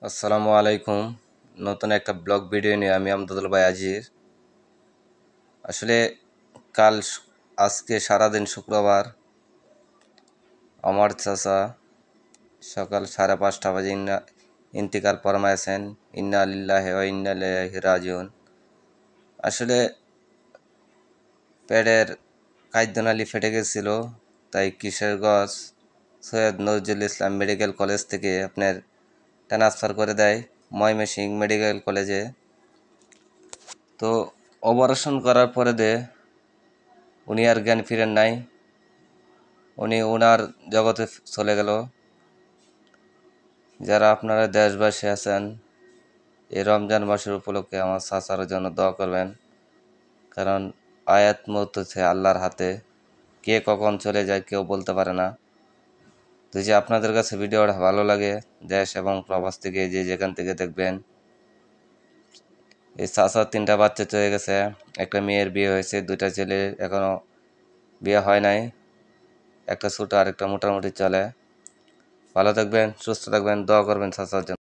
আসসালামু আলাইকুম। নতুন একটা ব্লগ ভিডিও নিয়ে আমি আমদাদুল ভাই আজির। আসলে আজকে সারাদিন শুক্রবার আমার চাচা সকাল 5:30 বাজে ইন্তিকাল ফরমাইছেন। ইন্না লিল্লাহি ওয়া ইন্না ইলাইহি রাজিউন। আসলে পেটের খাদ্যনালী ফেটে গেছিল, তাই কিশোরগঞ্জ সৈয়দ নজরুল ইসলাম মেডিকেল কলেজ থেকে আপনার ট্রান্সফার করে দেয় ময়মনসিংহ মেডিকেল কলেজে। তো অপারেশন করার পরে উনি আর জ্ঞান ফিরেন নাই, উনি ওনার জগতে চলে গেল। যারা আপনারা দেশবাসী আছেন, এই রমজান মাসের উপলক্ষে আমার চাচার জন্য দোয়া করবেন, কারণ আয়াত মুহূর্ত হচ্ছে আল্লাহর হাতে, কে কখন চলে যায় কেউ বলতে পারে না। যদি আপনাদের কাছে ভিডিওটা ভালো লাগে, দেশ এবং প্রবাস থেকে যে যেখান থেকে দেখবেন, এই চাচার 3টা বাচ্চা চলে গেছে, একটা মেয়ের বিয়ে হয়েছে, 2টা ছেলে এখনো বিয়ে হয় নাই, একটা ছোট আর একটা মোটামুটি চলে। ভালো থাকবেন, সুস্থ থাকবেন, দোয়া করবেন চাচার জন্য।